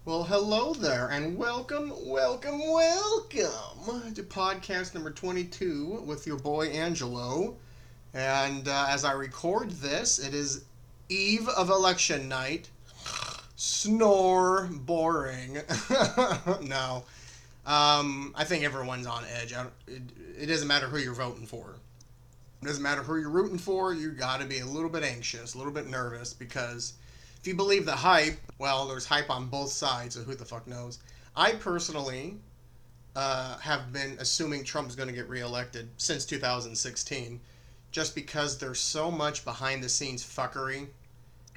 Well, hello there, and welcome to podcast number 22 with your boy Angelo. And as I record this, it is eve of election night. Snore, boring. No, I think everyone's on edge. It doesn't matter who you're voting for. It doesn't matter who you're rooting for. You got to be a little bit anxious, a little bit nervous, because if you believe the hype, well, there's hype on both sides, so who the fuck knows. I personally have been assuming Trump's going to get reelected since 2016, just because there's so much behind the scenes fuckery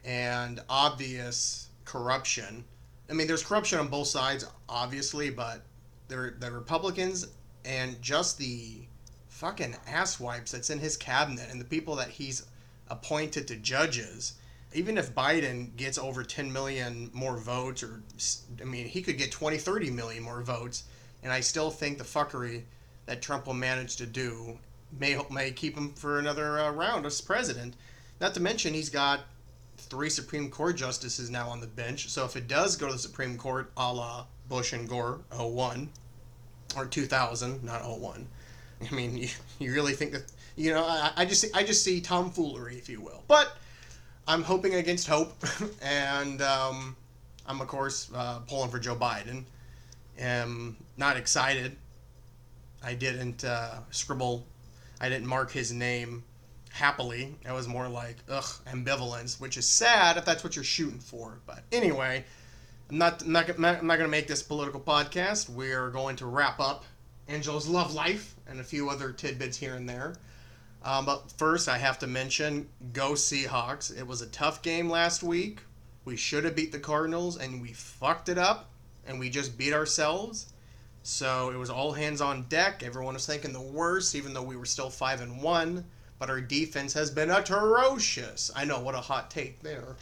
and obvious corruption. I mean, there's corruption on both sides, obviously, but the Republicans and just the fucking asswipes that's in his cabinet and the people that he's appointed to judges. Even if Biden gets over 10 million more votes, or, I mean, he could get 20, 30 million more votes, and I still think the fuckery that Trump will manage to do may keep him for another round as president. Not to mention, he's got 3 Supreme Court justices now on the bench, so if it does go to the Supreme Court, a la Bush and Gore, 01, or 2000, not 01. I mean, you really think that, I just see tomfoolery, if you will. But I'm hoping against hope, and I'm, of course, pulling for Joe Biden. Am not excited. I didn't I didn't mark his name happily. It was more like, ambivalence, which is sad if that's what you're shooting for. But anyway, I'm not going to make this political podcast. We're going to wrap up Angelo's love life and a few other tidbits here and there. But first, I have to mention, go Seahawks. It was a tough game last week. We should have beat the Cardinals, and we fucked it up, and we just beat ourselves. So it was all hands on deck. Everyone was thinking the worst, even though we were still 5-1. But our defense has been atrocious. I know, what a hot take there.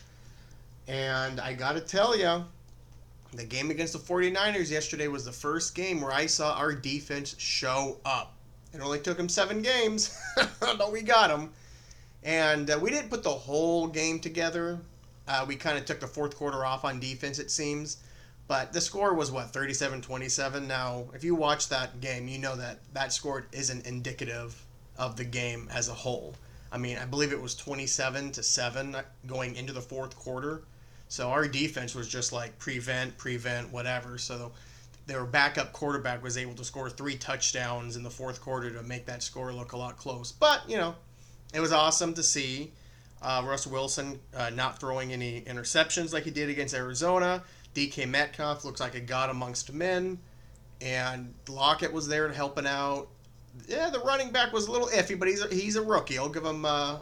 And I got to tell you, the game against the 49ers yesterday was the first game where I saw our defense show up. It only took him 7 games, but we got him. And we didn't put the whole game together. We kind of took the fourth quarter off on defense, it seems. But the score was, 37-27? Now, if you watch that game, you know that score isn't indicative of the game as a whole. I mean, I believe it was 27-7 going into the fourth quarter. So our defense was just like prevent, whatever. So their backup quarterback was able to score 3 touchdowns in the fourth quarter to make that score look a lot close. But, it was awesome to see Russell Wilson not throwing any interceptions like he did against Arizona. DK Metcalf looks like a god amongst men. And Lockett was there helping out. Yeah, the running back was a little iffy, but he's a rookie. I'll give him a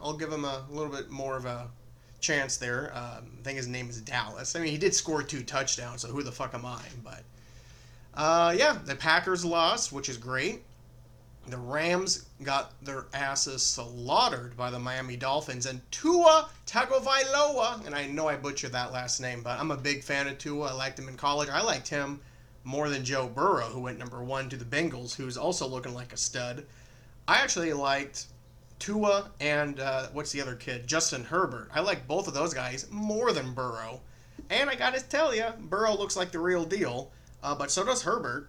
little bit more of a chance there. I think his name is Dallas. I mean, he did score 2 touchdowns, so who the fuck am I? But the Packers lost, which is great. The Rams got their asses slaughtered by the Miami Dolphins. And Tua Tagovailoa, and I know I butchered that last name, but I'm a big fan of Tua. I liked him in college. I liked him more than Joe Burrow, who went number 1 to the Bengals, who's also looking like a stud. I actually liked Tua and, what's the other kid? Justin Herbert. I like both of those guys more than Burrow. And I gotta tell you, Burrow looks like the real deal. But so does Herbert.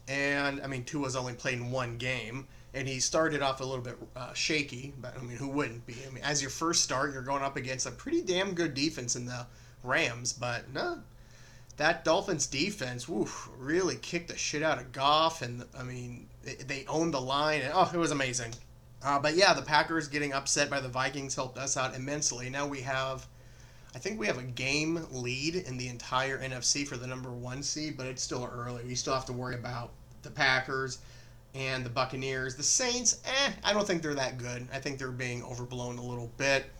And, I mean, Tua's only played in 1 game. And he started off a little bit shaky. But, I mean, who wouldn't be? I mean, as your first start, you're going up against a pretty damn good defense in the Rams. But, no. That Dolphins defense, really kicked the shit out of Goff. And, I mean, they owned the line. And, it was amazing. But, yeah, the Packers getting upset by the Vikings helped us out immensely. Now I think we have a game lead in the entire NFC for the number 1 seed, but it's still early. We still have to worry about the Packers and the Buccaneers. The Saints, I don't think they're that good. I think they're being overblown a little bit.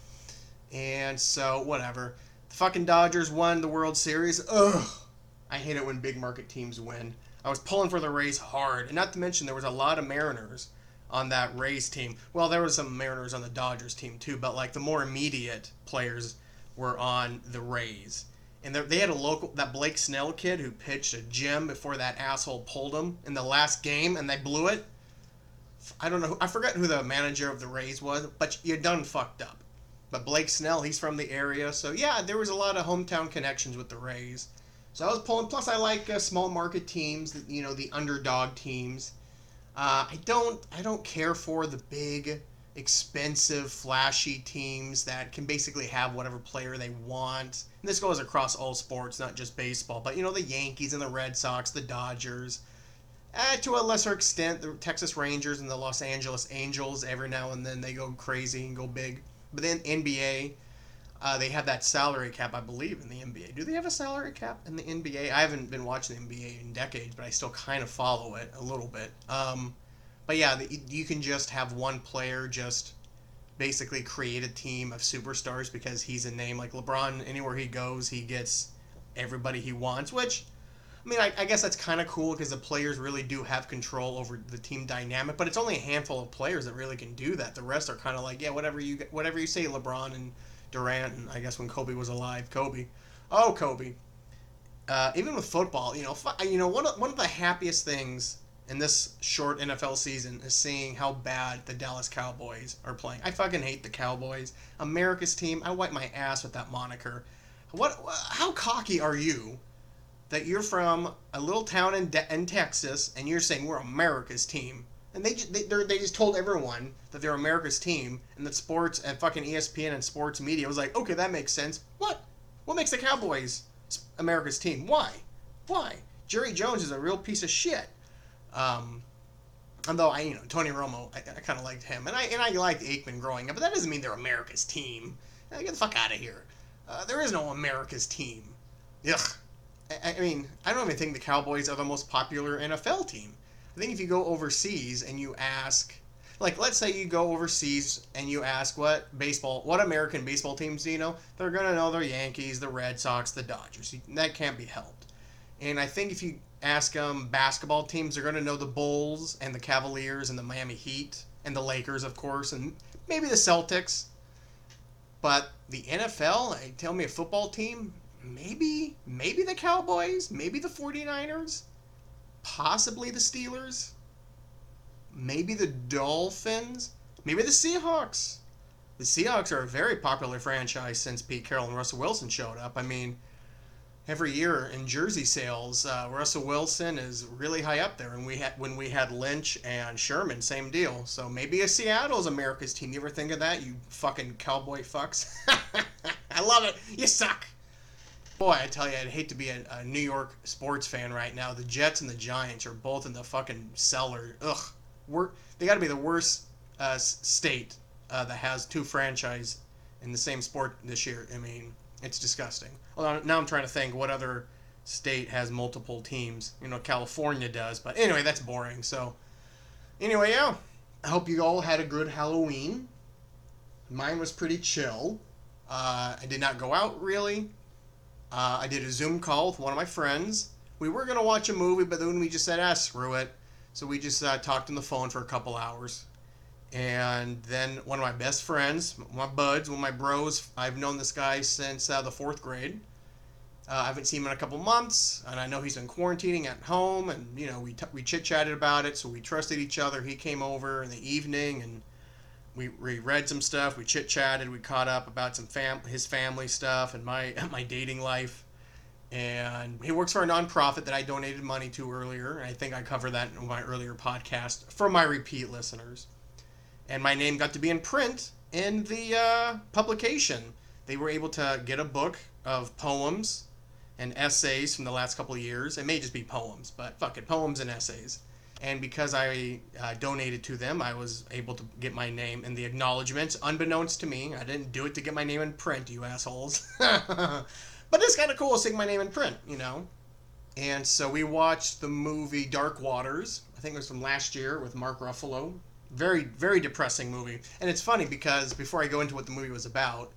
And so, whatever. The fucking Dodgers won the World Series. Ugh. I hate it when big market teams win. I was pulling for the Rays hard. And not to mention, there was a lot of Mariners on that Rays team. Well, there was some Mariners on the Dodgers team too, but like the more immediate players were on the Rays. And they had that Blake Snell kid who pitched a gem before that asshole pulled him in the last game, and they blew it. I don't know. I forgot who the manager of the Rays was, but you done fucked up. But Blake Snell, he's from the area. So, yeah, there was a lot of hometown connections with the Rays. So I was pulling. Plus, I like small market teams. The underdog teams. I don't care for the big, expensive, flashy teams that can basically have whatever player they want. And this goes across all sports, not just baseball. But the Yankees and the Red Sox, the Dodgers. To a lesser extent, the Texas Rangers and the Los Angeles Angels. Every now and then they go crazy and go big. But then NBA, they have that salary cap, I believe, in the NBA. Do they have a salary cap in the NBA? I haven't been watching the NBA in decades, but I still kind of follow it a little bit. But yeah, you can just have one player just basically create a team of superstars because he's a name. Like LeBron, anywhere he goes, he gets everybody he wants, which I mean, I guess that's kind of cool because the players really do have control over the team dynamic, but it's only a handful of players that really can do that. The rest are kind of like, yeah, whatever you say, LeBron and Durant, and I guess when Kobe was alive, Kobe. Oh, Kobe. Even with football, one of the happiest things in this short NFL season is seeing how bad the Dallas Cowboys are playing. I fucking hate the Cowboys. America's team. I wipe my ass with that moniker. How cocky are you that you're from a little town in Texas and you're saying we're America's team? And they just told everyone that they're America's team, and that sports and fucking ESPN and sports media was like, okay, that makes sense. What makes the Cowboys America's team? Why? Jerry Jones is a real piece of shit. Although Tony Romo, I kind of liked him, and I liked Aikman growing up, but that doesn't mean they're America's team. Get the fuck out of here. There is no America's team. Ugh. I mean, I don't even think the Cowboys are the most popular NFL team. I think if you go overseas and you ask, like, let's say you go overseas and you ask what American baseball teams do you know? They're going to know the Yankees, the Red Sox, the Dodgers. That can't be helped. And I think if you ask them basketball teams, they're going to know the Bulls and the Cavaliers and the Miami Heat and the Lakers, of course, and maybe the Celtics. But the NFL, tell me a football team, maybe the Cowboys, maybe the 49ers, possibly the Steelers, maybe the Dolphins, maybe the Seahawks. The Seahawks are a very popular franchise since Pete Carroll and Russell Wilson showed up. I mean, every year in jersey sales, Russell Wilson is really high up there. And when we had Lynch and Sherman, same deal. So maybe Seattle's America's team. You ever think of that, you fucking cowboy fucks? I love it. You suck. Boy, I tell you, I'd hate to be a New York sports fan right now. The Jets and the Giants are both in the fucking cellar. Ugh. They got to be the worst state that has two franchise in the same sport this year. I mean, it's disgusting. Well, now I'm trying to think what other state has multiple teams. California does. But anyway, that's boring. So, anyway, yeah. I hope you all had a good Halloween. Mine was pretty chill. I did not go out, really. I did a Zoom call with one of my friends. We were going to watch a movie, but then we just said, screw it. So we just talked on the phone for a couple hours. And then one of my best friends, my buds, one of my bros, I've known this guy since the 4th grade. I haven't seen him in a couple months, and I know he's been quarantining at home, and, we chit-chatted about it, so we trusted each other. He came over in the evening, and we read some stuff, we chit-chatted, we caught up about some his family stuff and my dating life. And he works for a nonprofit that I donated money to earlier, and I think I covered that in my earlier podcast for my repeat listeners. And my name got to be in print in the publication. They were able to get a book of poems and essays from the last couple of years. It may just be poems, but fuck it, poems and essays. And because I donated to them, I was able to get my name in the acknowledgments, unbeknownst to me. I didn't do it to get my name in print, you assholes. But it's kind of cool seeing my name in print, And so we watched the movie Dark Waters. I think it was from last year with Mark Ruffalo. Very, very depressing movie. And it's funny because before I go into what the movie was about,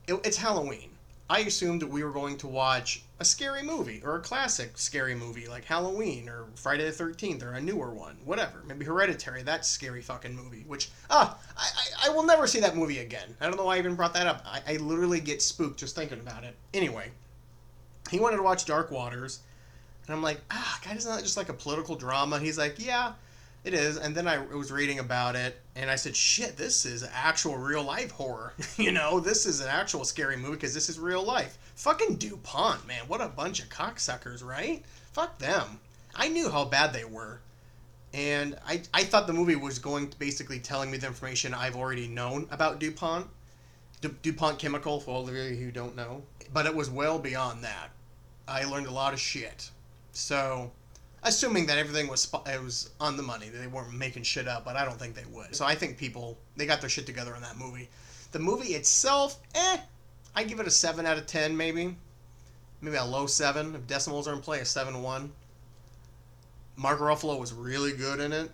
it's Halloween. I assumed that we were going to watch a scary movie or a classic scary movie like Halloween or Friday the 13th or a newer one, whatever. Maybe Hereditary, that scary fucking movie, which, I will never see that movie again. I don't know why I even brought that up. I literally get spooked just thinking about it. Anyway, he wanted to watch Dark Waters, and I'm like, God, isn't that just like a political drama? He's like, yeah. It is, and then I was reading about it, and I said, "Shit, this is actual real life horror." This is an actual scary movie because this is real life. Fucking DuPont, man, what a bunch of cocksuckers, right? Fuck them. I knew how bad they were, and I thought the movie was going to basically telling me the information I've already known about DuPont, DuPont Chemical, for all of you who don't know, but it was well beyond that. I learned a lot of shit. So, assuming that everything it was on the money, they weren't making shit up, but I don't think they would. So I think they got their shit together in that movie. The movie itself, I give it a 7 out of 10 maybe. Maybe a low 7. If decimals are in play, a 7-1. Mark Ruffalo was really good in it.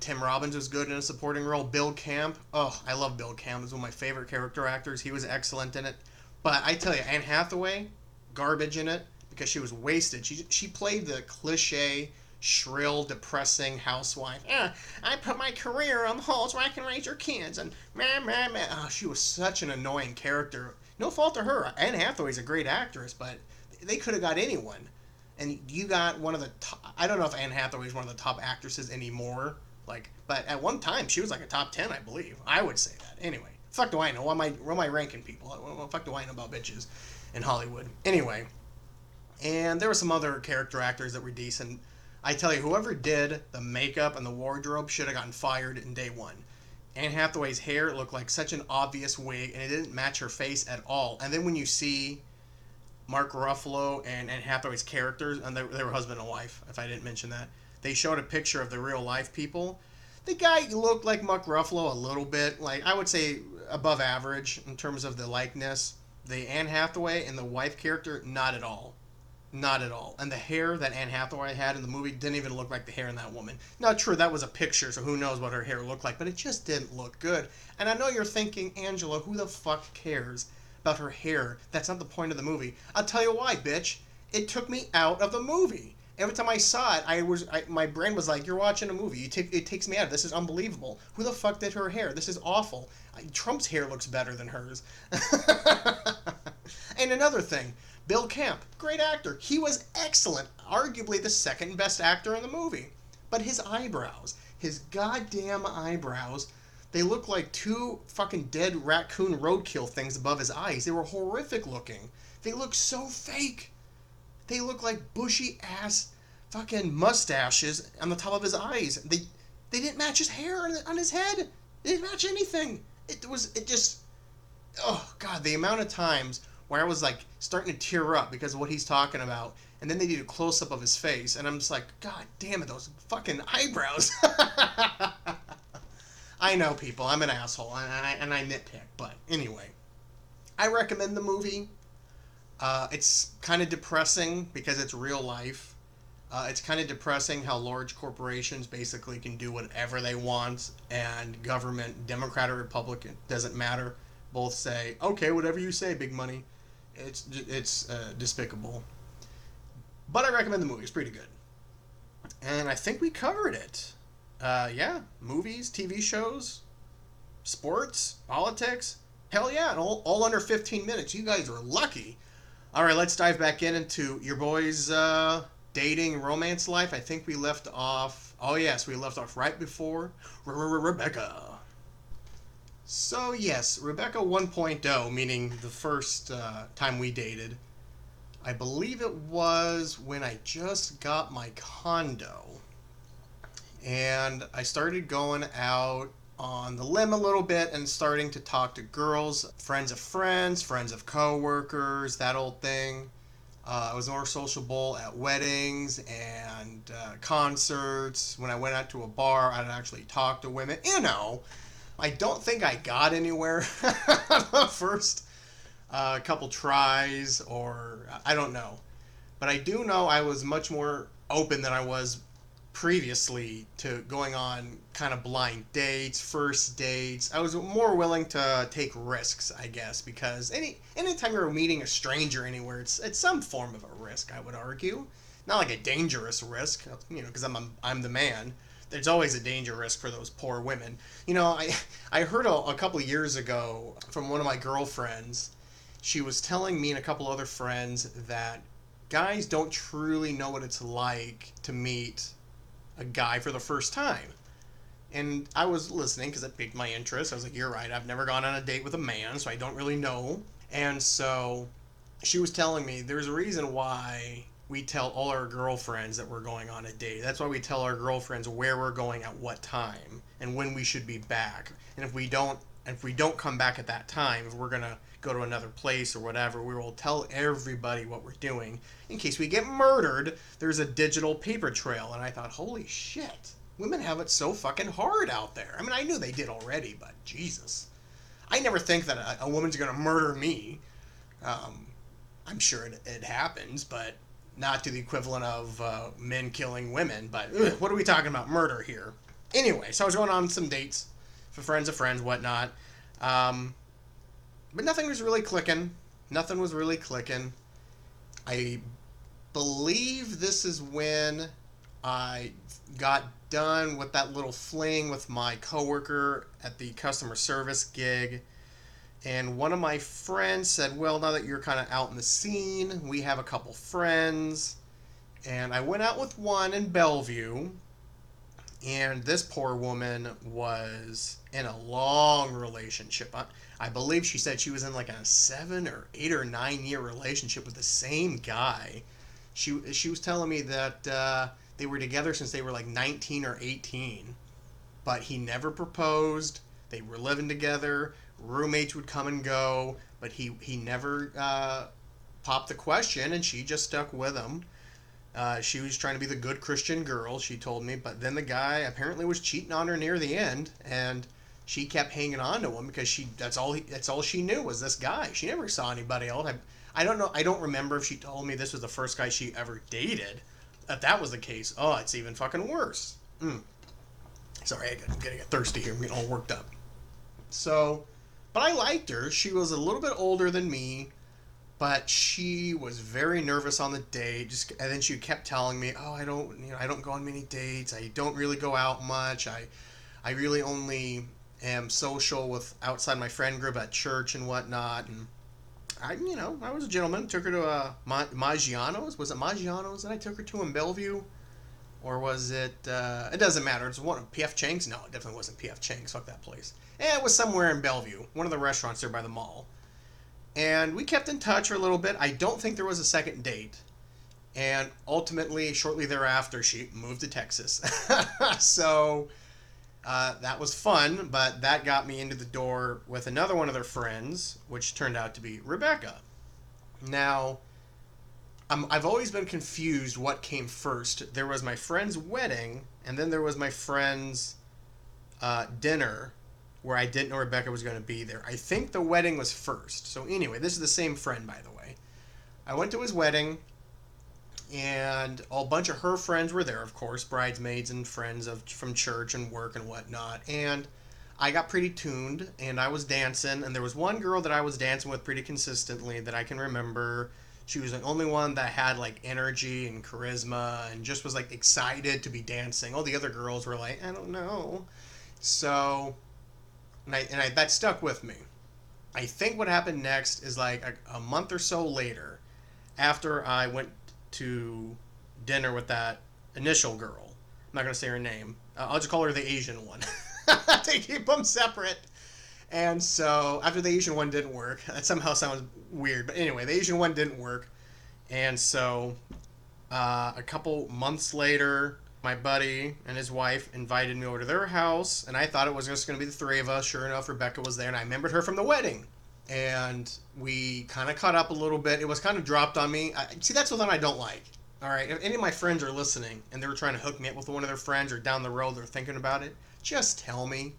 Tim Robbins was good in a supporting role. Bill Camp, oh, I love Bill Camp. He's one of my favorite character actors. He was excellent in it. But I tell you, Anne Hathaway, garbage in it because she was wasted. She played the cliche, shrill, depressing housewife. I put my career on hold so I can raise your kids. And meh. Oh, she was such an annoying character. No fault to her. Anne Hathaway's a great actress, but they could have got anyone. And you got one of the top, I don't know if Anne Hathaway is one of the top actresses anymore. But at one time she was like a top 10, I believe. I would say that. Anyway, fuck do I know? What am I ranking people? What the fuck do I know about bitches in Hollywood? Anyway, and there were some other character actors that were decent. I tell you, whoever did the makeup and the wardrobe should have gotten fired in day one. Anne Hathaway's hair looked like such an obvious wig, and it didn't match her face at all. And then when you see Mark Ruffalo and Anne Hathaway's characters, and they were husband and wife, if I didn't mention that, they showed a picture of the real life people. The guy looked like Mark Ruffalo a little bit, like I would say above average in terms of the likeness. The Anne Hathaway and the wife character, not at all. Not at all. And the hair that Anne Hathaway had in the movie didn't even look like the hair in that woman. Now, true, that was a picture, so who knows what her hair looked like, but it just didn't look good. And I know you're thinking, Angelo, who the fuck cares about her hair? That's not the point of the movie. I'll tell you why, bitch. It took me out of the movie. Every time I saw it, my brain was like, "You're watching a movie. It takes me out. This is unbelievable. Who the fuck did her hair? This is awful. Trump's hair looks better than hers." And another thing, Bill Camp, great actor. He was excellent. Arguably the second best actor in the movie. But his goddamn eyebrows, they look like two fucking dead raccoon roadkill things above his eyes. They were horrific looking. They look so fake. They look like bushy ass fucking mustaches on the top of his eyes. They didn't match his hair on his head. They didn't match anything. Oh God, the amount of times where I was like starting to tear up because of what he's talking about, and then they did a close up of his face, and I'm just like, God damn it, those fucking eyebrows. I know, people, I'm an asshole, and I nitpick, but anyway, I recommend the movie. It's kind of depressing because it's real life. It's kind of depressing how large corporations basically can do whatever they want, and government, Democrat or Republican, doesn't matter. Both say, okay, whatever you say, big money. It's despicable. But I recommend the movie. It's pretty good. And I think we covered it. Yeah, movies, TV shows, sports, politics. Hell yeah, and all under 15 minutes. You guys are lucky. All right, let's dive back into your boy's dating romance life. I think we left off. Oh yes, we left off right before Rebecca. So yes, Rebecca 1.0, meaning the first time we dated. I believe it was when I just got my condo, and I started going out on the limb a little bit and starting to talk to girls, friends of coworkers, that old thing. I was more sociable at weddings and concerts. When I went out to a bar, I'd actually talk to women. I don't think I got anywhere the first couple tries, or I don't know. But I do know I was much more open than I was previously to going on kind of blind dates, first dates. I was more willing to take risks, I guess, because anytime you're meeting a stranger anywhere, it's some form of a risk, I would argue. Not like a dangerous risk, because I'm the man. There's always a danger risk for those poor women. I heard a couple of years ago from one of my girlfriends. She was telling me and a couple other friends that guys don't truly know what it's like to meet a guy for the first time. And I was listening because it piqued my interest. I was like, you're right, I've never gone on a date with a man, so I don't really know. And so she was telling me there's a reason why we tell all our girlfriends that we're going on a date. That's why we tell our girlfriends where we're going at what time and when we should be back. And if we don't come back at that time, if we're gonna go to another place or whatever, we will tell everybody what we're doing in case we get murdered. There's a digital paper trail. And I thought, holy shit, women have it so fucking hard out there. I mean, I knew they did already, but Jesus, I never think that a woman's gonna murder me. I'm sure it happens, but not to the equivalent of men killing women. But what are we talking about? Murder here. Anyway, so I was going on some dates for friends of friends, whatnot. But nothing was really clicking. Nothing was really clicking. I believe this is when I got done with that little fling with my coworker at the customer service gig. And one of my friends said, well, now that you're kind of out in the scene, we have a couple friends. And I went out with one in Bellevue. And this poor woman was in a long relationship. I believe she said she was in like a 7 or 8 or 9 year relationship with the same guy. She was telling me that they were together since they were like 19 or 18. But he never proposed. They were living together. Roommates would come and go. But he never popped the question, and she just stuck with him. She was trying to be the good Christian girl, she told me, but then the guy apparently was cheating on her near the end, and she kept hanging on to him because that's all she knew was this guy. She never saw anybody else. I don't know. I don't remember if she told me this was the first guy she ever dated. If that was the case, oh, it's even fucking worse. Sorry, I'm getting thirsty here. I'm getting all worked up. So, but I liked her. She was a little bit older than me. But she was very nervous on the date. And then she kept telling me, "Oh, I don't go on many dates. I don't really go out much. I really only am social with outside my friend group at church and whatnot." And I was a gentleman. Took her to Maggiano's. Was it Maggiano's that I took her to in Bellevue, or was it? It doesn't matter. It's one of P.F. Chang's. No, it definitely wasn't P.F. Chang's. Fuck that place. It was somewhere in Bellevue, one of the restaurants there by the mall. And we kept in touch for a little bit. I don't think there was a second date. And ultimately, shortly thereafter, she moved to Texas. So that was fun, but that got me into the door with another one of their friends, which turned out to be Rebecca. Now, I've always been confused what came first. There was my friend's wedding, and then there was my friend's dinner, where I didn't know Rebecca was going to be there. I think the wedding was first. So anyway, this is the same friend, by the way. I went to his wedding, and a bunch of her friends were there, of course, bridesmaids and friends from church and work and whatnot. And I got pretty tuned, and I was dancing, and there was one girl that I was dancing with pretty consistently that I can remember. She was the only one that had like energy and charisma and just was like excited to be dancing. All the other girls were like, I don't know. So... And that stuck with me. I think what happened next is like a month or so later, after I went to dinner with that initial girl. I'm not going to say her name. I'll just call her the Asian one. To keep them separate. And so after the Asian one didn't work, that somehow sounds weird. But anyway, the Asian one didn't work. And so a couple months later, my buddy and his wife invited me over to their house, and I thought it was just going to be the three of us. Sure enough, Rebecca was there, and I remembered her from the wedding. And we kind of caught up a little bit. It was kind of dropped on me. See, that's what I don't like. All right, if any of my friends are listening, and they were trying to hook me up with one of their friends, or down the road they're thinking about it, just tell me.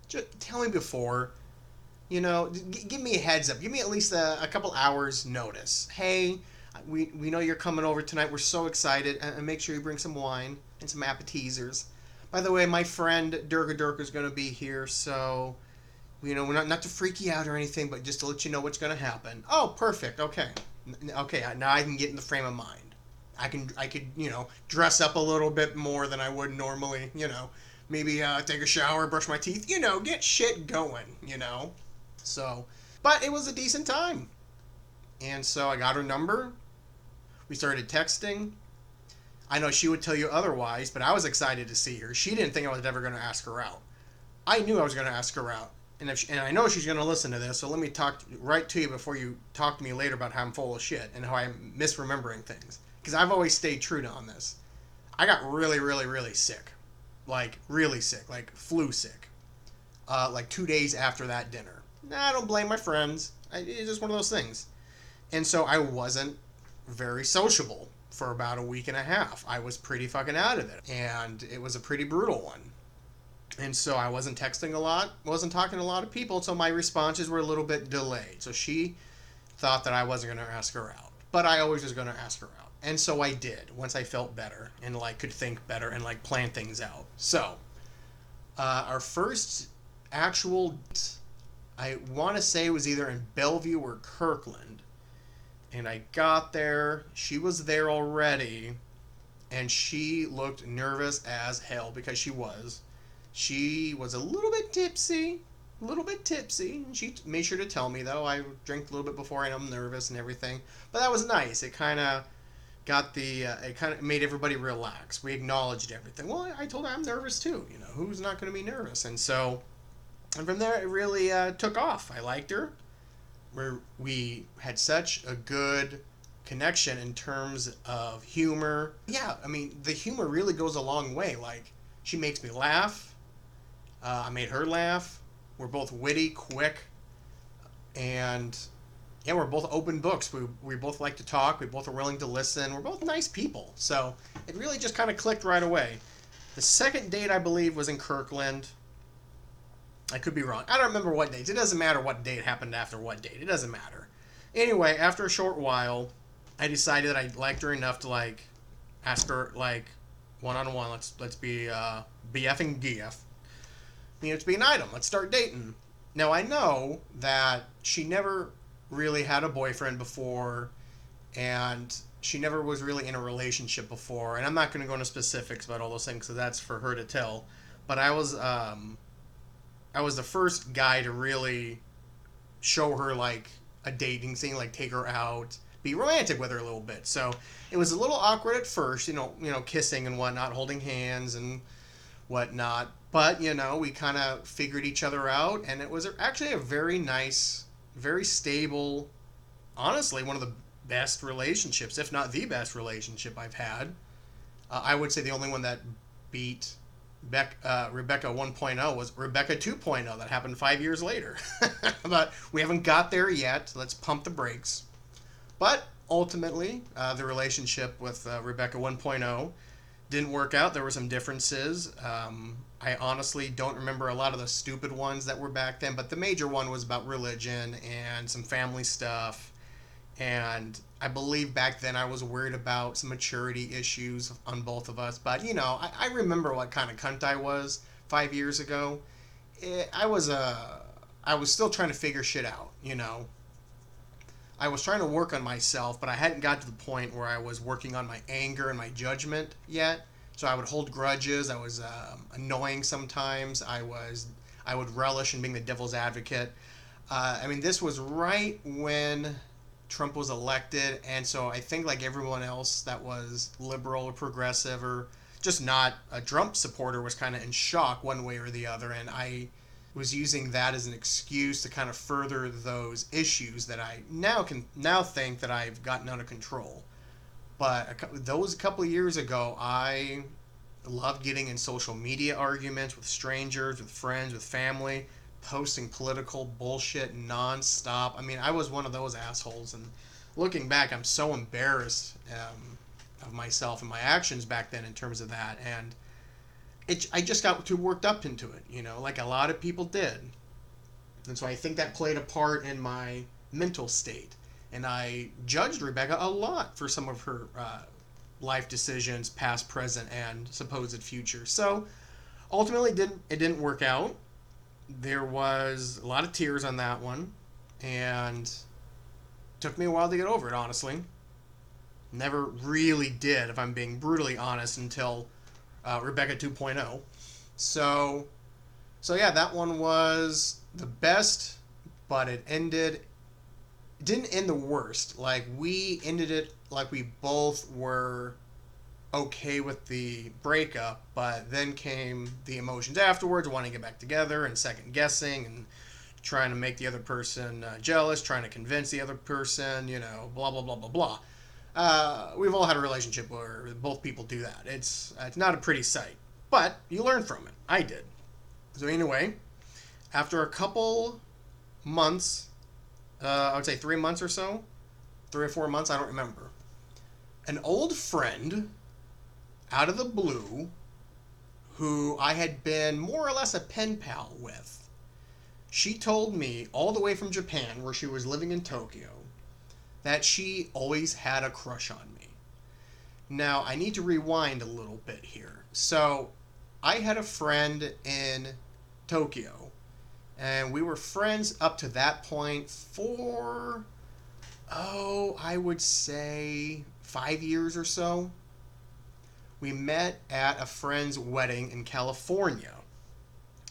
Just tell me before. Give me a heads up. Give me at least a couple hours notice. Hey, we know you're coming over tonight. We're so excited. And make sure you bring some wine and some appetizers. By the way, my friend Durga is going to be here, so we're not to freak you out or anything, but just to let you know what's going to happen. Oh, perfect. Okay, now I can get in the frame of mind. I could dress up a little bit more than I would normally. Maybe take a shower, brush my teeth. Get shit going. So, but it was a decent time, and so I got her number. We started texting. I know she would tell you otherwise, but I was excited to see her. She didn't think I was ever going to ask her out. I knew I was going to ask her out. And I know she's going to listen to this, so let me talk right to you before you talk to me later about how I'm full of shit and how I'm misremembering things. Because I've always stayed true on this. I got really, really, really sick. Like, really sick. Like, flu sick. Like 2 days after that dinner. Nah, I don't blame my friends. It's just one of those things. And so I wasn't very sociable for about a week and a half. I was pretty fucking out of it. And it was a pretty brutal one. And so I wasn't texting a lot, wasn't talking to a lot of people, so my responses were a little bit delayed. So she thought that I wasn't going to ask her out. But I always was going to ask her out. And so I did, once I felt better and like could think better and like plan things out. So, our first actual, I want to say it was either in Bellevue or Kirkland. And I got there, she was there already, and she looked nervous as hell because she was. She was a little bit tipsy. And she made sure to tell me, though. I drank a little bit before and I'm nervous and everything. But that was nice. It kind of it kind of made everybody relax. We acknowledged everything. Well, I told her I'm nervous too. You know, who's not going to be nervous? And from there, it really took off. I liked her. We had such a good connection in terms of humor. Yeah, I mean, the humor really goes a long way. Like, she makes me laugh. I made her laugh. We're both witty, quick, and yeah, we're both open books. We both like to talk. We both are willing to listen. We're both nice people. So it really just kind of clicked right away. The second date, I believe, was in Kirkland. I could be wrong. I don't remember what dates. It doesn't matter what date happened after what date. It doesn't matter. Anyway, after a short while, I decided that I liked her enough to like ask her like one-on-one. Let's be BF and GF. You know, to be an item. Let's start dating. Now, I know that she never really had a boyfriend before, and she never was really in a relationship before. And I'm not going to go into specifics about all those things, because that's for her to tell. But I was the first guy to really show her like a dating thing, like take her out, be romantic with her a little bit. So it was a little awkward at first, you know, kissing and whatnot, holding hands and whatnot. But, you know, we kind of figured each other out, and it was actually a very nice, very stable, honestly, one of the best relationships, if not the best relationship I've had. I would say the only one that beat Rebecca 1.0 was Rebecca 2.0. That happened 5 years later. But we haven't got there yet. Let's pump the brakes. But ultimately, the relationship with Rebecca 1.0 didn't work out. There were some differences. I honestly don't remember a lot of the stupid ones that were back then, but the major one was about religion and some family stuff. And I believe back then I was worried about some maturity issues on both of us. But, you know, I remember what kind of cunt I was 5 years ago. I was still trying to figure shit out, you know. I was trying to work on myself, but I hadn't got to the point where I was working on my anger and my judgment yet. So I would hold grudges. I was annoying sometimes. I would relish in being the devil's advocate. I mean, this was right when Trump was elected, and so I think like everyone else that was liberal or progressive or just not a Trump supporter was kind of in shock one way or the other, and I was using that as an excuse to kind of further those issues that I now think that I've gotten under control. But those a couple of years ago, I loved getting in social media arguments with strangers, with friends, with family, posting political bullshit nonstop. I mean, I was one of those assholes, and looking back, I'm so embarrassed of myself and my actions back then in terms of that. And I just got too worked up into it, you know, like a lot of people did. And so I think that played a part in my mental state. And I judged Rebecca a lot for some of her life decisions, past, present, and supposed future. So ultimately, it didn't work out. There was a lot of tears on that one, and it took me a while to get over it, honestly. Never really did, if I'm being brutally honest, until Rebecca 2.0. So yeah, that one was the best, but it didn't end the worst. Like, we ended it like we both were okay with the breakup, but then came the emotions afterwards, wanting to get back together and second guessing and trying to make the other person jealous, trying to convince the other person, blah blah blah blah blah. We've all had a relationship where both people do that. It's not a pretty sight, but you learn from it. I did. So anyway, after a couple months, I would say 3 months or so, 3 or 4 months, I don't remember. An old friend, out of the blue, who I had been more or less a pen pal with, she told me all the way from Japan, where she was living in Tokyo, that she always had a crush on me. Now, I need to rewind a little bit here. So, I had a friend in Tokyo, and we were friends up to that point for, I would say 5 years or so. We met at a friend's wedding in California.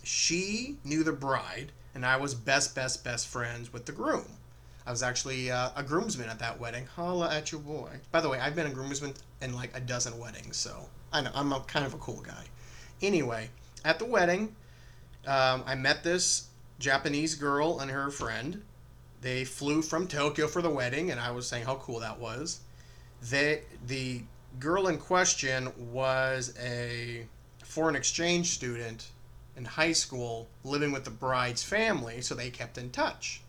She knew the bride, and I was best friends with the groom. I was actually a groomsman at that wedding. Holla at your boy. By the way, I've been a groomsman in like a dozen weddings, so I know I'm kind of a cool guy. Anyway, at the wedding, I met this Japanese girl and her friend. They flew from Tokyo for the wedding, and I was saying how cool that was. The girl in question was a foreign exchange student in high school living with the bride's family, so they kept in touch.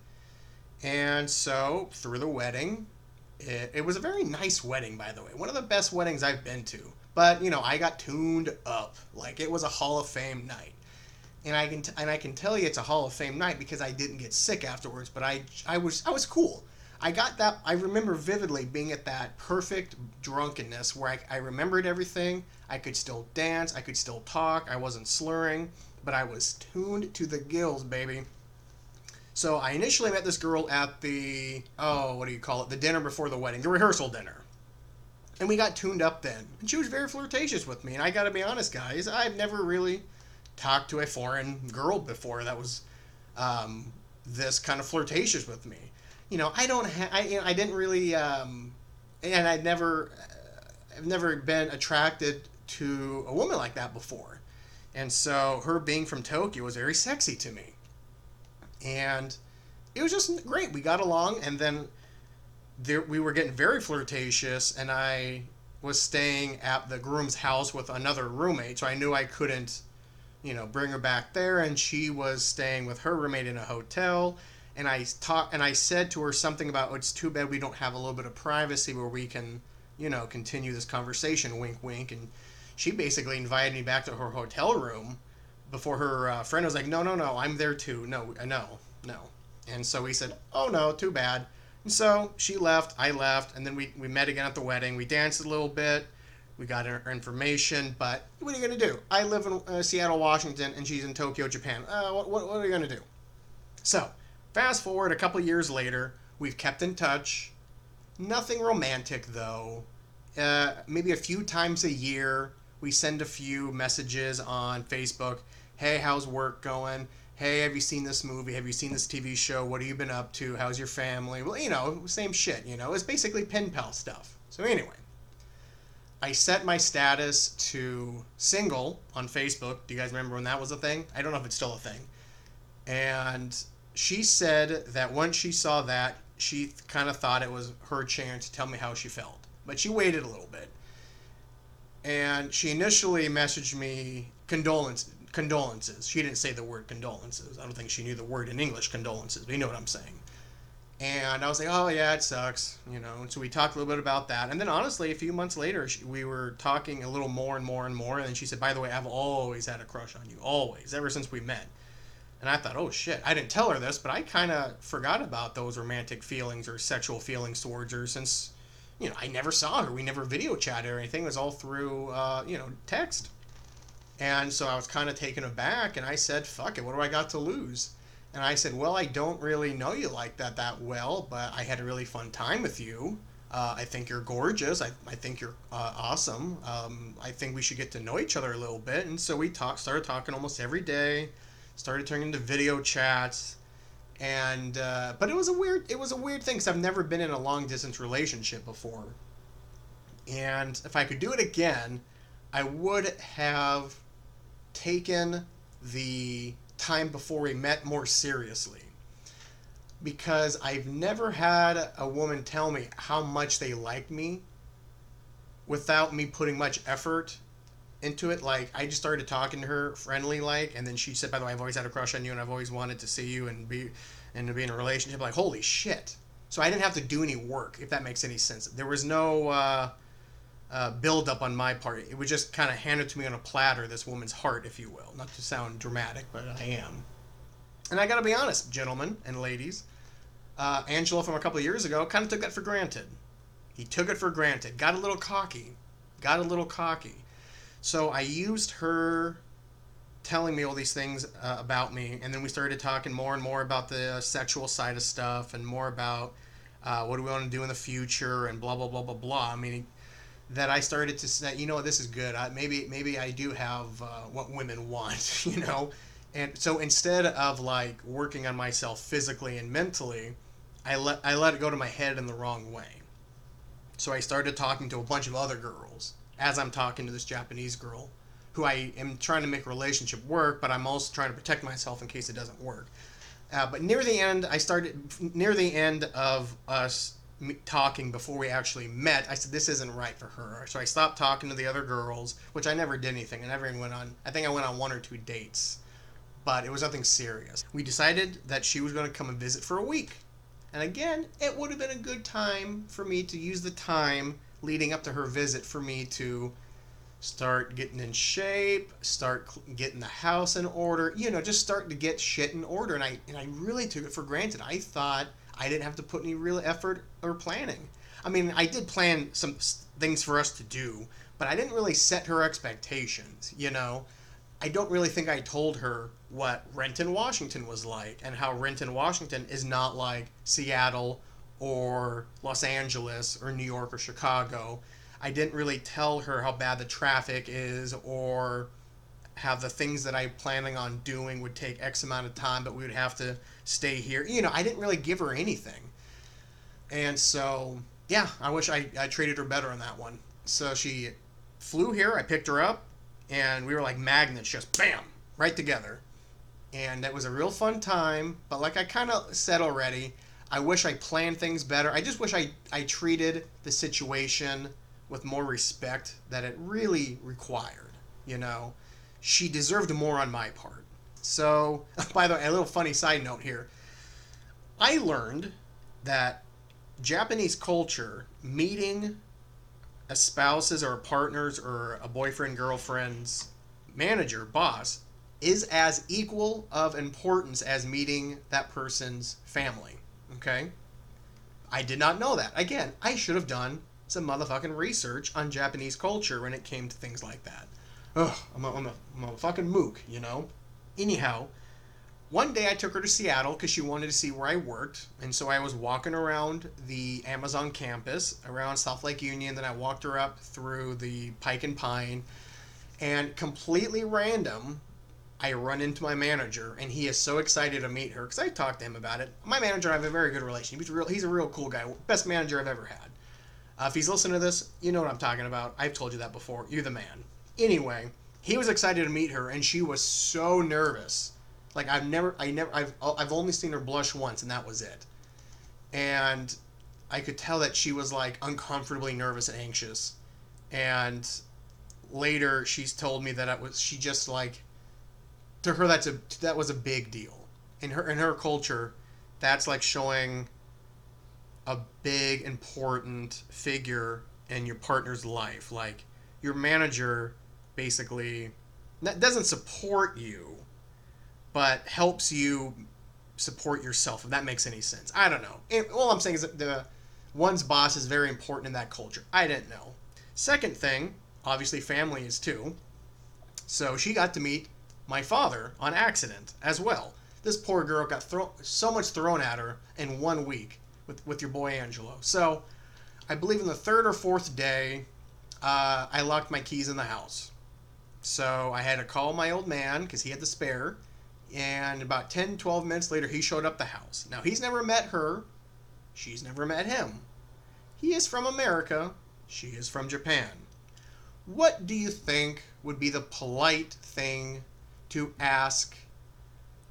And so, through the wedding, it was a very nice wedding, by the way. One of the best weddings I've been to. But, I got tuned up. Like, it was a Hall of Fame night. And I can tell you it's a Hall of Fame night because I didn't get sick afterwards, but I was cool. I remember vividly being at that perfect drunkenness where I remembered everything. I could still dance. I could still talk. I wasn't slurring, but I was tuned to the gills, baby. So I initially met this girl at the, the dinner before the wedding, the rehearsal dinner. And we got tuned up then. And she was very flirtatious with me. And I gotta be honest, guys, I've never really talked to a foreign girl before that was this kind of flirtatious with me. I didn't really, and I've never been attracted to a woman like that before. And so her being from Tokyo was very sexy to me. And it was just great. We got along, and then we were getting very flirtatious, and I was staying at the groom's house with another roommate, so I knew I couldn't, bring her back there, and she was staying with her roommate in a hotel. And I said to her something about, it's too bad we don't have a little bit of privacy where we can, continue this conversation, wink, wink. And she basically invited me back to her hotel room before her friend was like, no, I'm there too. No. And so we said, oh no, too bad. And so she left, I left, and then we met again at the wedding. We danced a little bit. We got her information, but what are you going to do? I live in Seattle, Washington, and she's in Tokyo, Japan. What are you going to do? So, fast forward a couple years later, we've kept in touch. Nothing romantic, though. Maybe a few times a year, we send a few messages on Facebook. Hey, how's work going? Hey, have you seen this movie? Have you seen this TV show? What have you been up to? How's your family? Well, same shit, It's basically pen pal stuff. So anyway, I set my status to single on Facebook. Do you guys remember when that was a thing? I don't know if it's still a thing. And she said that once she saw that, she kind of thought it was her chance to tell me how she felt. But she waited a little bit. And she initially messaged me condolences. She didn't say the word condolences. I don't think she knew the word in English, condolences, but you know what I'm saying. And I was like, oh yeah, it sucks, And so we talked a little bit about that. And then honestly, a few months later, we were talking a little more and more and more. And then she said, by the way, I've always had a crush on you. Always. Ever since we met. And I thought, oh shit, I didn't tell her this, but I kind of forgot about those romantic feelings or sexual feelings towards her since, I never saw her. We never video chatted or anything. It was all through, text. And so I was kind of taken aback, and I said, fuck it, what do I got to lose? And I said, well, I don't really know you like that well, but I had a really fun time with you. I think you're gorgeous. I think you're awesome. I think we should get to know each other a little bit. And so we started talking almost every day, started turning into video chats. And but it was a weird thing because I've never been in a long distance relationship before. And if I could do it again, I would have taken the time before we met more seriously. Because I've never had a woman tell me how much they liked me without me putting much effort into it. Like, I just started talking to her friendly, like, and then she said, by the way, I've always had a crush on you and I've always wanted to see you and to be in a relationship. Like, holy shit. So I didn't have to do any work, if that makes any sense. There was no build up on my part. It was just kind of handed to me on a platter, this woman's heart, if you will. Not to sound dramatic, but I am. And I gotta be honest, gentlemen and ladies, Angelo from a couple of years ago kind of took that for granted. He took it for granted. Got a little cocky. So I used her telling me all these things about me, and then we started talking more and more about the sexual side of stuff and more about what do we want to do in the future and blah, blah, blah, blah, blah. I mean, that I started to say, you know what, this is good. Maybe I do have what women want, you know? And so instead of like working on myself physically and mentally, I let it go to my head in the wrong way. So I started talking to a bunch of other girls as I'm talking to this Japanese girl who I am trying to make a relationship work, but I'm also trying to protect myself in case it doesn't work. But near the end of us talking before we actually met, I said, this isn't right for her. So I stopped talking to the other girls, which I never did anything. I think I went on 1 or 2 dates, but it was nothing serious. We decided that she was going to come and visit for a week. And again, it would have been a good time for me to use the time leading up to her visit for me to start getting in shape, start getting the house in order, you know, just start to get shit in order. And I really took it for granted. I thought I didn't have to put any real effort or planning. I mean, I did plan some things for us to do, but I didn't really set her expectations, you know. I don't really think I told her what Renton, Washington was like and how Renton, Washington is not like Seattle or Los Angeles or New York or Chicago. I didn't really tell her how bad the traffic is or how the things that I'm planning on doing would take X amount of time, but we would have to stay here. You know, I didn't really give her anything. And so, yeah, I wish I treated her better on that one. So she flew here, I picked her up, and we were like magnets, just bam, right together. And that was a real fun time, but like I kind of said already, I wish I planned things better. I just wish I treated the situation with more respect that it really required, you know. She deserved more on my part. So, by the way, a little funny side note here. I learned that Japanese culture, meeting a spouse's or a partner's or a boyfriend, girlfriend's manager, boss, is as equal of importance as meeting that person's family. Okay? I did not know that. Again, I should have done some motherfucking research on Japanese culture when it came to things like that. Ugh, I'm a fucking mook, you know? Anyhow, one day I took her to Seattle because she wanted to see where I worked. And so I was walking around the Amazon campus around South Lake Union. Then I walked her up through the Pike and Pine. And completely random, I run into my manager. And he is so excited to meet her because I talked to him about it. My manager and I have a very good relationship. He's a real cool guy. Best manager I've ever had. If he's listening to this, you know what I'm talking about. I've told you that before. You're the man. Anyway, he was excited to meet her. And she was so nervous. Like I've only seen her blush once, and that was it. And I could tell that she was like uncomfortably nervous and anxious. And later, she's told me that she just like, to her that was a big deal. In her culture, that's like showing a big important figure in your partner's life. Like your manager basically that doesn't support you, but helps you support yourself, if that makes any sense. I don't know. All I'm saying is that one's boss is very important in that culture. I didn't know. Second thing, obviously family is too. So she got to meet my father on accident as well. This poor girl got so much thrown at her in 1 week with your boy Angelo. So I believe in the 3rd or 4th day, I locked my keys in the house. So I had to call my old man because he had the spare. And about 10, 12 minutes later, he showed up the house. Now, he's never met her. She's never met him. He is from America. She is from Japan. What do you think would be the polite thing to ask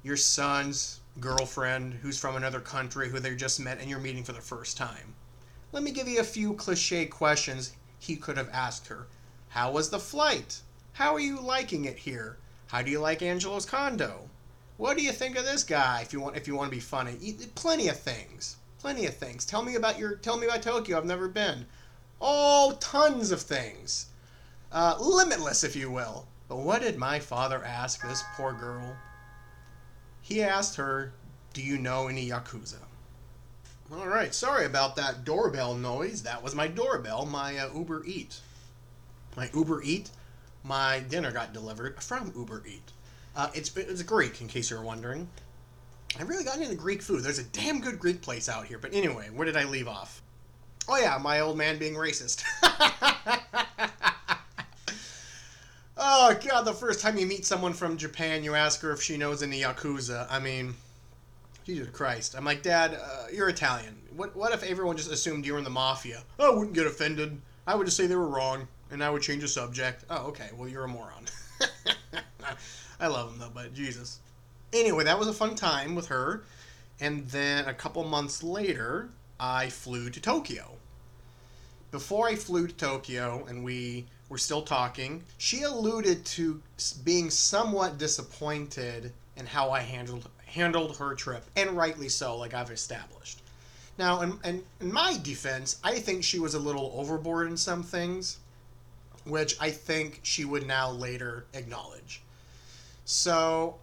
your son's girlfriend who's from another country who they just met and you're meeting for the first time? Let me give you a few cliche questions he could have asked her. How was the flight? How are you liking it here? How do you like Angelo's condo? What do you think of this guy? If you want to be funny, plenty of things. Plenty of things. Tell me about Tokyo. I've never been. Oh, tons of things. Limitless, if you will. But what did my father ask this poor girl? He asked her, "Do you know any Yakuza?" All right, sorry about that doorbell noise. That was my doorbell, my Uber Eat. My dinner got delivered from Uber Eat. It's Greek, in case you're wondering. I really got into Greek food. There's a damn good Greek place out here. But anyway, where did I leave off? Oh yeah, my old man being racist. Oh god, the first time you meet someone from Japan, you ask her if she knows any Yakuza. I mean, Jesus Christ. I'm like, Dad, you're Italian. What if everyone just assumed you were in the mafia? I wouldn't get offended. I would just say they were wrong, and I would change the subject. Oh, okay, well, you're a moron. I love him, though, but Jesus. Anyway, that was a fun time with her. And then a couple months later, I flew to Tokyo. Before I flew to Tokyo, and we were still talking, she alluded to being somewhat disappointed in how I handled her trip, and rightly so, like I've established. Now, in my defense, I think she was a little overboard in some things, which I think she would now later acknowledge. So,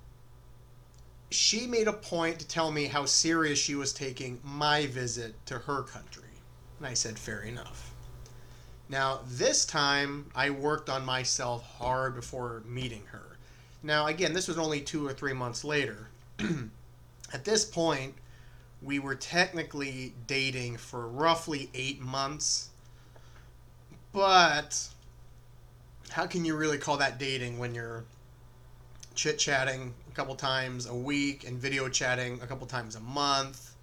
she made a point to tell me how serious she was taking my visit to her country. And I said, fair enough. Now, this time, I worked on myself hard before meeting her. Now, again, this was only 2 or 3 months later. At this point, we were technically dating for roughly 8 months. But how can you really call that dating when you're chit-chatting a couple times a week and video chatting a couple times a month?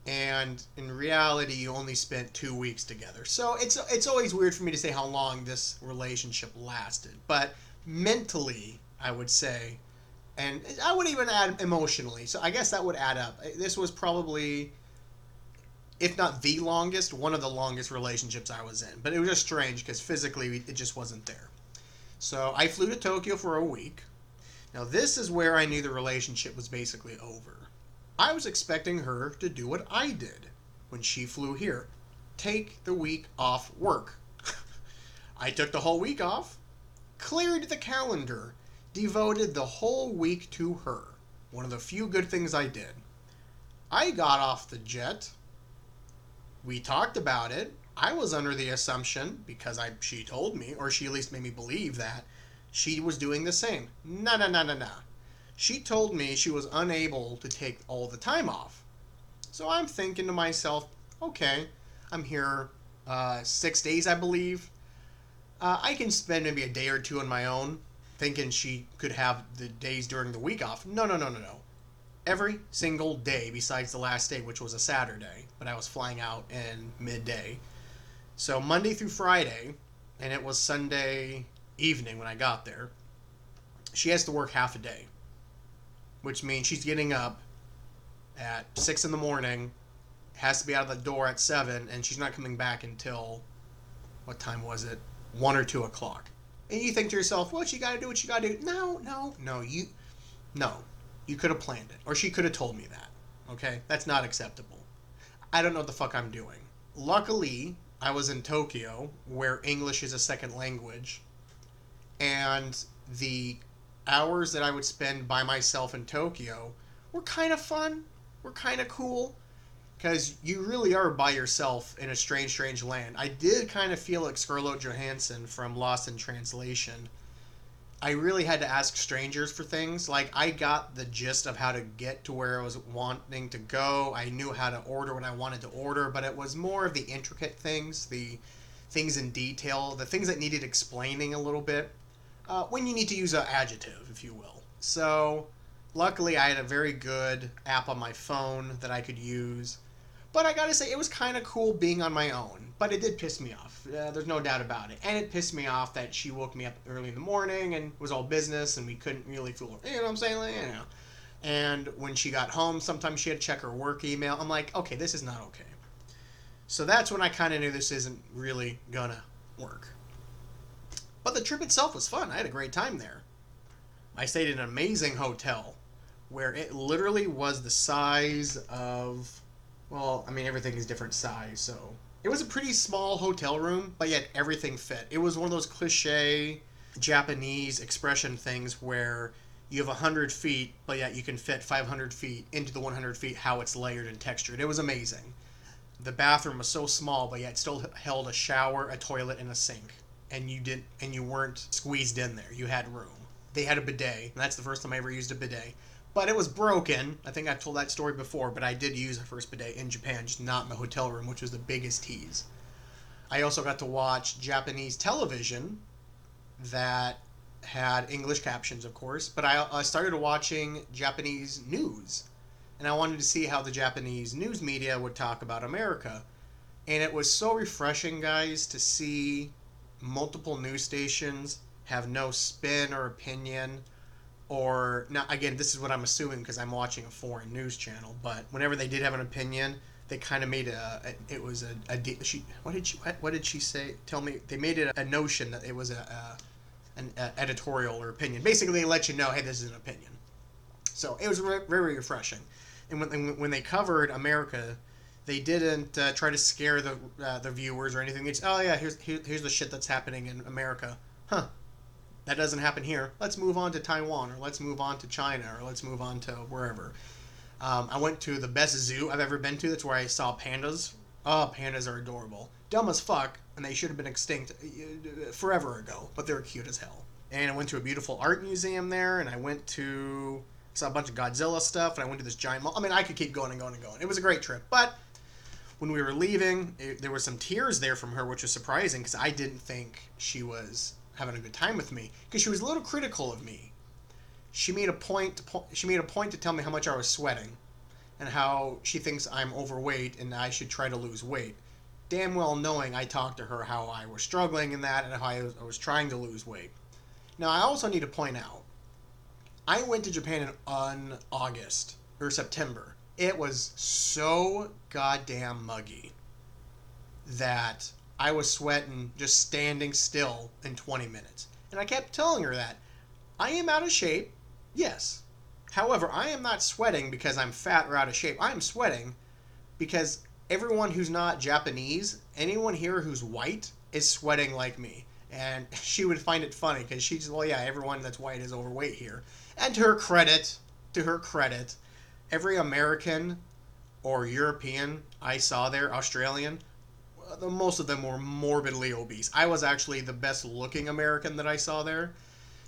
And in reality, you only spent 2 weeks together. So it's always weird for me to say how long this relationship lasted. But mentally, I would say, and I would even add emotionally. So I guess that would add up. This was probably, if not the longest, one of the longest relationships I was in. But it was just strange because physically it just wasn't there. So I flew to Tokyo for a week. Now this is where I knew the relationship was basically over. I was expecting her to do what I did when she flew here. Take the week off work. I took the whole week off, cleared the calendar, devoted the whole week to her. One of the few good things I did. I got off the jet. We talked about it. I was under the assumption, because she told me, or she at least made me believe that, she was doing the same. No. She told me she was unable to take all the time off. So I'm thinking to myself, okay, I'm here 6 days, I believe. I can spend maybe a day or two on my own, thinking she could have the days during the week off. No. Every single day besides the last day, which was a Saturday, but I was flying out in midday. So Monday through Friday, and it was Sunday evening when I got there, she has to work half a day, which means she's getting up at 6 in the morning, has to be out of the door at 7, and she's not coming back until, what time was it? 1 or 2 o'clock. And you think to yourself, well, you gotta do what you gotta do. No, you could have planned it, or she could have told me that, okay? That's not acceptable. I don't know what the fuck I'm doing. Luckily, I was in Tokyo, where English is a second language, and the hours that I would spend by myself in Tokyo were kind of fun, were kind of cool, because you really are by yourself in a strange land. I did kind of feel like Scarlett Johansson from Lost in Translation. I really had to ask strangers for things. Like, I got the gist of how to get to where I was wanting to go. I knew how to order what I wanted to order, but it was more of the intricate things, the things in detail, the things that needed explaining a little bit, when you need to use an adjective, if you will. So, luckily, I had a very good app on my phone that I could use. But I gotta say, it was kind of cool being on my own. But it did piss me off. There's no doubt about it. And it pissed me off that she woke me up early in the morning and it was all business and we couldn't really fool her. You know what I'm saying? Like, you know. And when she got home, sometimes she had to check her work email. I'm like, okay, this is not okay. So that's when I kind of knew this isn't really gonna work. But the trip itself was fun. I had a great time there. I stayed in an amazing hotel where it literally was the size of, well, I mean, everything is different size, so it was a pretty small hotel room, but yet everything fit. It was one of those cliche Japanese expression things where you have 100 feet, but yet you can fit 500 feet into the 100 feet, how it's layered and textured. It was amazing. The bathroom was so small, but yet still held a shower, a toilet, and a sink. And you weren't squeezed in there. You had room. They had a bidet, and that's the first time I ever used a bidet. But it was broken. I think I've told that story before, but I did use a first bidet in Japan, just not in the hotel room, which was the biggest tease. I also got to watch Japanese television that had English captions, of course, but I started watching Japanese news, and I wanted to see how the Japanese news media would talk about America. And it was so refreshing, guys, to see multiple news stations have no spin or opinion, or now again, this is what I'm assuming because I'm watching a foreign news channel, but whenever they did have an opinion, they kind of made what did she say? Tell me. They made it a notion that it was an editorial or opinion. Basically, they let you know, hey, this is an opinion. So it was very refreshing. And when they covered America, they didn't try to scare the viewers or anything. They just, oh yeah, here's the shit that's happening in America. Huh. That doesn't happen here. Let's move on to Taiwan, or let's move on to China, or let's move on to wherever. I went to the best zoo I've ever been to. That's where I saw pandas. Oh, pandas are adorable. Dumb as fuck, and they should have been extinct forever ago, but they're cute as hell. And I went to a beautiful art museum there, and I saw a bunch of Godzilla stuff, and I went to this giant mall. I mean, I could keep going and going and going. It was a great trip, but when we were leaving, there were some tears there from her, which was surprising because I didn't think she was having a good time with me because she was a little critical of me. She made a point to tell me how much I was sweating and how she thinks I'm overweight and I should try to lose weight. Damn well knowing I talked to her how I was struggling in that and how I was trying to lose weight. Now, I also need to point out, I went to Japan in August or September. It was so goddamn muggy that I was sweating just standing still in 20 minutes. And I kept telling her that I am out of shape, yes. However, I am not sweating because I'm fat or out of shape. I am sweating because everyone who's not Japanese, anyone here who's white, is sweating like me. And she would find it funny because she's, well, yeah, everyone that's white is overweight here. And to her credit, every American or European I saw there, Australian, most of them were morbidly obese. I was actually the best looking American that I saw there.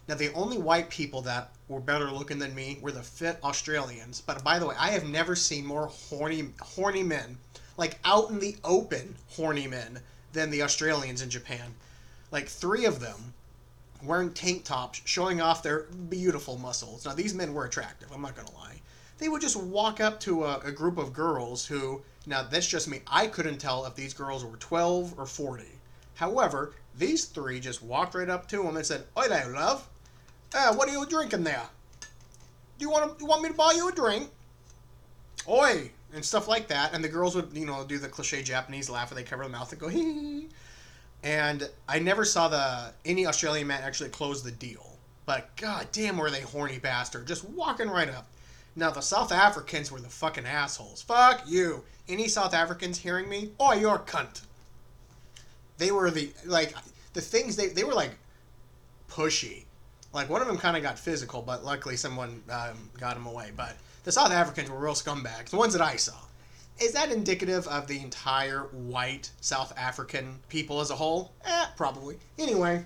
Now, the only white people that were better looking than me were the fit Australians. But by the way, I have never seen more horny men, like out in the open horny men, than the Australians in Japan. Like 3 of them wearing tank tops, showing off their beautiful muscles. Now, these men were attractive, I'm not going to lie. They would just walk up to a group of girls who, now that's just me, I couldn't tell if these girls were 12 or 40. However, these 3 just walked right up to them and said, "Oi there, love. What are you drinking there? Do you want me to buy you a drink? Oi," and stuff like that. And the girls would, do the cliche Japanese laugh where they cover their mouth and go, hee hee. And I never saw any Australian man actually close the deal. But god damn were they horny bastard, just walking right up. Now, the South Africans were the fucking assholes. Fuck you. Any South Africans hearing me? Oh, you're a cunt. They were the things, they were like pushy. Like, one of them kind of got physical, but luckily someone got him away. But the South Africans were real scumbags, the ones that I saw. Is that indicative of the entire white South African people as a whole? Probably. Anyway,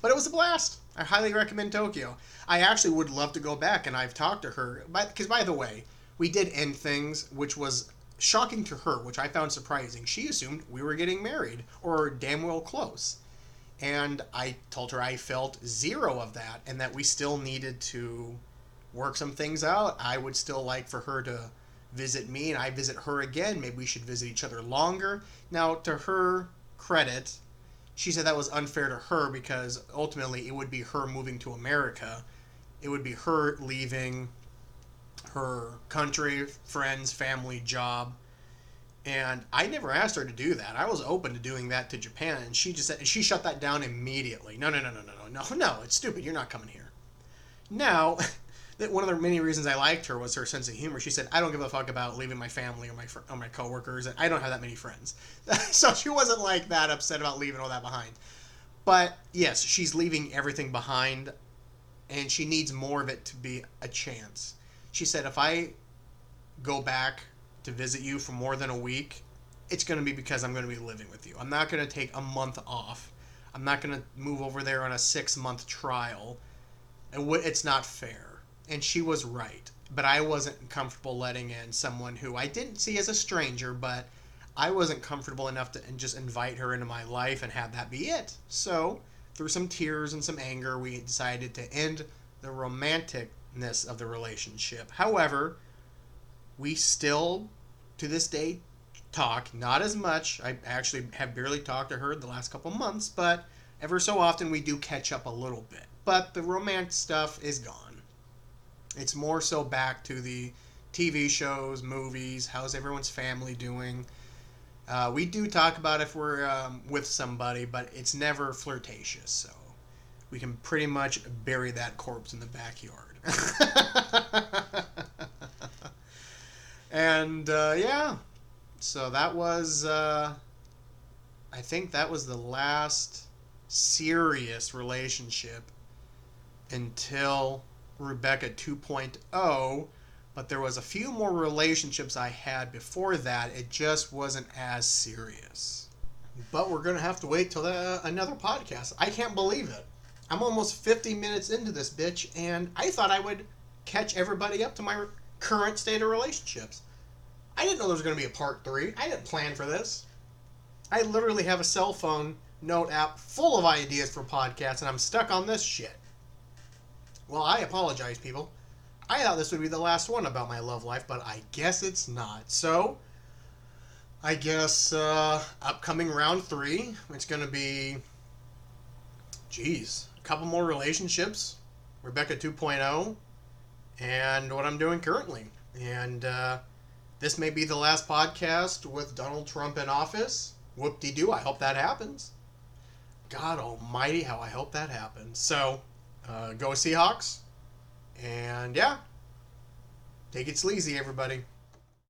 but it was a blast. I highly recommend Tokyo. I actually would love to go back, and I've talked to her. Because, by the way, we did end things, which was shocking to her, which I found surprising. She assumed we were getting married, or damn well close. And I told her I felt 0 of that, and that we still needed to work some things out. I would still like for her to visit me and I visit her again. Maybe we should visit each other longer. Now, to her credit, she said that was unfair to her because ultimately it would be her moving to America. It would be her leaving her country, friends, family, job. And I never asked her to do that. I was open to doing that to Japan, and she just said, she shut that down immediately. No, no, no, no, no, no, no, no. It's stupid. You're not coming here. Now, one of the many reasons I liked her was her sense of humor. She said, "I don't give a fuck about leaving my family or my coworkers, and I don't have that many friends." So she wasn't like that upset about leaving all that behind. But yes, she's leaving everything behind, and she needs more of it to be a chance. She said, "If I go back to visit you for more than a week, it's going to be because I'm going to be living with you. I'm not going to take a month off. I'm not going to move over there on a 6-month trial. And it's not fair." And she was right. But I wasn't comfortable letting in someone who I didn't see as a stranger, but I wasn't comfortable enough to just invite her into my life and have that be it. So, through some tears and some anger, we decided to end the romanticness of the relationship. However, we still, to this day, talk. Not as much. I actually have barely talked to her the last couple months, but ever so often we do catch up a little bit. But the romance stuff is gone. It's more so back to the TV shows, movies, how's everyone's family doing. We do talk about if we're with somebody, but it's never flirtatious, so we can pretty much bury that corpse in the backyard. And yeah, so that was, I think that was the last serious relationship until Rebecca 2.0, but there was a few more relationships I had before that. It just wasn't as serious. But we're going to have to wait till another podcast. I can't believe it. I'm almost 50 minutes into this bitch, and I thought I would catch everybody up to my current state of relationships. I didn't know there was going to be a part 3. I didn't plan for this. I literally have a cell phone note app full of ideas for podcasts, and I'm stuck on this shit. Well, I apologize, people. I thought this would be the last one about my love life, but I guess it's not. So, I guess upcoming round 3, it's going to be, a couple more relationships, Rebecca 2.0, and what I'm doing currently. And this may be the last podcast with Donald Trump in office. Whoop-de-doo, I hope that happens. God almighty, how I hope that happens. So, go Seahawks. And yeah, take it sleazy, everybody.